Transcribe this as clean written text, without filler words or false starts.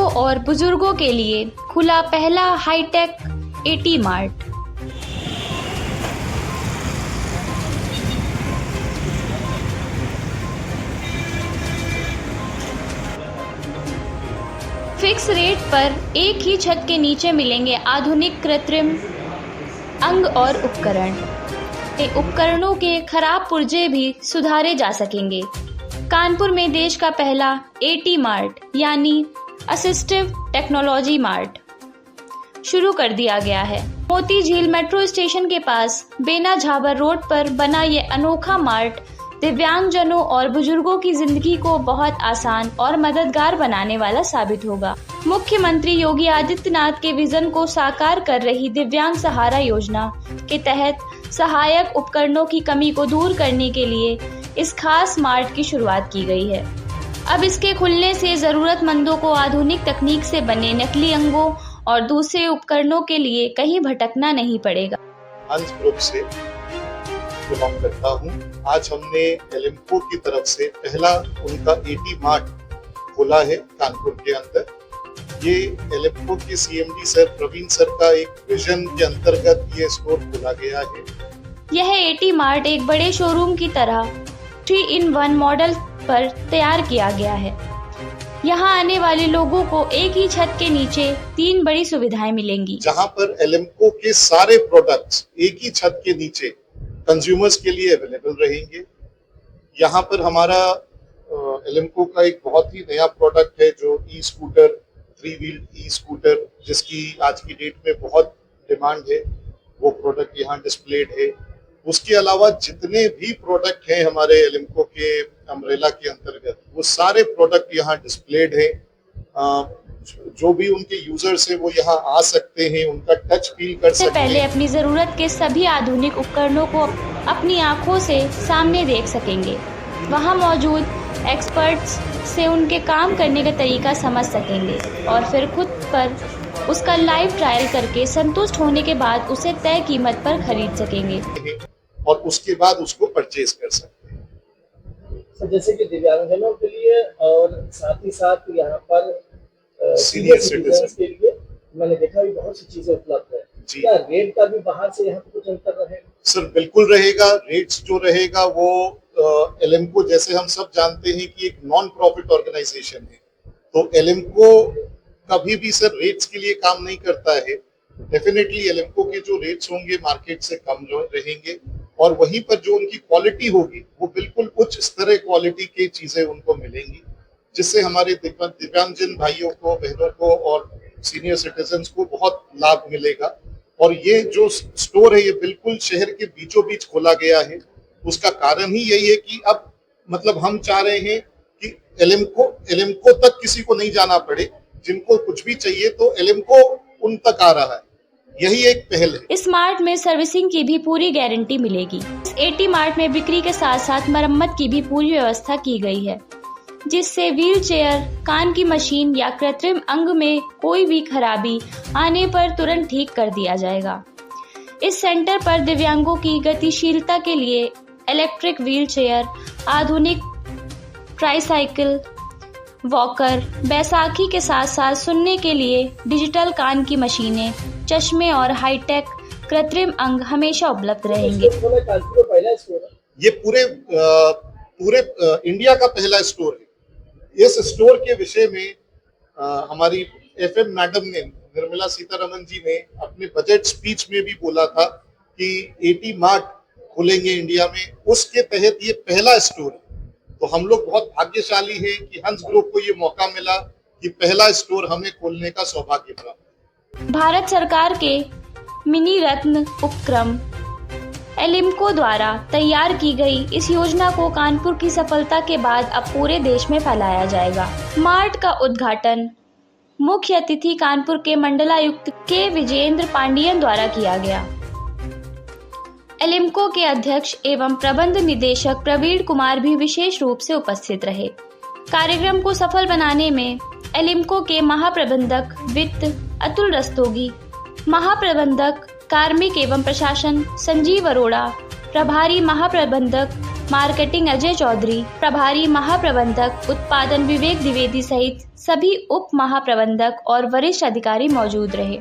महिलाओं और बुजुर्गों के लिए खुला पहला hi tech AT Mart. Fix rate पर एक ही छत के नीचे मिलेंगे आधुनिक कृत्रिम अंग और उपकरण। उपकरणों के खराब पुर्जे भी सुधारे जा सकेंगे। कानपुर में देश का पहला एटी मार्ट यानी असिस्टिव टेक्नोलॉजी मार्ट शुरू कर दिया गया है। मोती झील मेट्रो स्टेशन के पास बेना झाबर रोड पर बना ये अनोखा मार्ट दिव्यांगजनों और बुजुर्गों की जिंदगी को बहुत आसान और मददगार बनाने वाला साबित होगा। मुख्यमंत्री योगी आदित्यनाथ के विजन को साकार कर रही दिव्यांग सहारा योजना के तहत सहायक उपकरणों की कमी को दूर करने के लिए इस खास मार्ट की शुरुआत की गई है। अब इसके खुलने से जरूरतमंदों को आधुनिक तकनीक से बने नकली अंगों और दूसरे उपकरणों के लिए कहीं भटकना नहीं पड़ेगा। हंस ग्रुप से बिलोंग करता हूँ। आज हमने एलिम्को की तरफ से पहला उनका एटी मार्ट खोला है कानपुर के अंदर। ये एलिम्को के सीएमडी सर प्रवीण सर का एक विजन के अंतर्गत ये स्टोर खोला गया है। यह एटी मार्ट एक बड़े शोरूम की तरह 3-in-1 मॉडल पर तैयार किया गया है। यहाँ आने वाले लोगों को एक ही छत के नीचे 3 बड़ी सुविधाएं मिलेंगी, जहाँ पर एलिम्को के सारे प्रोडक्ट्स एक ही छत के नीचे कंज्यूमर्स के लिए अवेलेबल रहेंगे। यहाँ पर हमारा एलिम्को का एक बहुत ही नया प्रोडक्ट है जो e scooter, 3 wheel e scooter, जिसकी आज की डेट में बहुत डिमांड है, वो प्रोडक्ट यहाँ डिस्प्लेड है। उसके अलावा जितने भी प्रोडक्ट हैं हमारे एलिम्को के अम्ब्रेला के अंतर्गत, वो सारे प्रोडक्ट यहाँ डिस्प्लेड है। जो भी उनके यूजर्स हैं वो यहाँ आ सकते हैं, उनका टच फील कर सकते हैं। पहले अपनी जरूरत के सभी आधुनिक उपकरणों को अपनी आंखों से सामने देख सकेंगे। वहाँ मौजूद एक्सपर्ट्स से उनके काम करने का तरीका समझ सकेंगे और फिर खुद पर उसका लाइव ट्रायल करके संतुष्ट होने के बाद उसे तय कीमत पर खरीद सकेंगे और उसके बाद उसको परचेज कर सकते हैं। तो जैसे कि दिव्यांगजनों के लिए और साथ ही साथ यहाँ पर सीनियर सिटीजन के लिए मैंने देखा भी बहुत सी चीजें उपलब्ध है। क्या रेट का भी बाहर से यहाँ कुछ अंतर रहेगा? सर बिल्कुल रहेगा। रेट्स जो रहेगा वो एलिम्को, जैसे हम सब जानते हैं कि एक नॉन प्रॉफिट ऑर्गेनाइजेशन है, तो एलिम्को कभी भी सर रेट्स के लिए काम नहीं करता है। डेफिनेटली एलिम्को के जो रेट्स होंगे मार्केट से कम रहेंगे और वहीं पर जो उनकी क्वालिटी होगी वो बिल्कुल उच्च स्तरीय क्वालिटी की चीजें उनको मिलेंगी, जिससे हमारे दिव्यांगजन भाइयों को, बहनों को और सीनियर सिटीजन्स को बहुत लाभ मिलेगा। और ये जो स्टोर है ये बिल्कुल शहर के बीचों बीच खोला गया है। उसका कारण ही यही है कि अब मतलब हम चाह रहे हैं कि एलिम्को तक किसी को नहीं जाना पड़े। जिनको कुछ भी चाहिए तो एलिम्को उन तक आ रहा है, यही एक पहल है। इस मार्ट में सर्विसिंग की भी पूरी गारंटी मिलेगी। इस एटी मार्ट में बिक्री के साथ साथ मरम्मत की भी पूरी व्यवस्था की गई है, जिससे व्हील चेयर, कान की मशीन या कृत्रिम अंग में कोई भी खराबी आने पर तुरंत ठीक कर दिया जाएगा। इस सेंटर पर दिव्यांगों की गतिशीलता के लिए इलेक्ट्रिक व्हील चेयर, आधुनिक ट्राइसाइकिल, वॉकर, बैसाखी के साथ साथ सुनने के लिए डिजिटल कान की मशीनें, चश्मे और हाईटेक कृत्रिम अंग हमेशा उपलब्ध रहेंगे। ये पूरे इंडिया का पहला स्टोर है। इस स्टोर के विषय में हमारी FM मैडम ने, निर्मला सीतारमन जी ने अपने बजट स्पीच में भी बोला था कि एटी मार्ट खुलेंगे इंडिया में। उसके तहत ये पहला स्टोर है। तो हम लोग बहुत भाग्यशाली हैं कि हंस ग्रुप को ये मौका मिला कि पहला स्टोर हमें खोलने का सौभाग्य प्राप्त। भारत सरकार के मिनी रत्न उपक्रम एलिम्को द्वारा तैयार की गई इस योजना को कानपुर की सफलता के बाद अब पूरे देश में फैलाया जाएगा। मार्ट का उद्घाटन मुख्य अतिथि कानपुर के मंडलायुक्त के विजेंद्र पांडियन द्वारा किया गया। एलिम्को के अध्यक्ष एवं प्रबंध निदेशक प्रवीण कुमार भी विशेष रूप से उपस्थित रहे। कार्यक्रम को सफल बनाने में एलिम्को के महाप्रबंधक वित्त अतुल रस्तोगी, महाप्रबंधक कार्मिक एवं प्रशासन संजीव अरोड़ा, प्रभारी महाप्रबंधक मार्केटिंग अजय चौधरी, प्रभारी महाप्रबंधक उत्पादन विवेक द्विवेदी सहित सभी उप महाप्रबंधक और वरिष्ठ अधिकारी मौजूद रहे।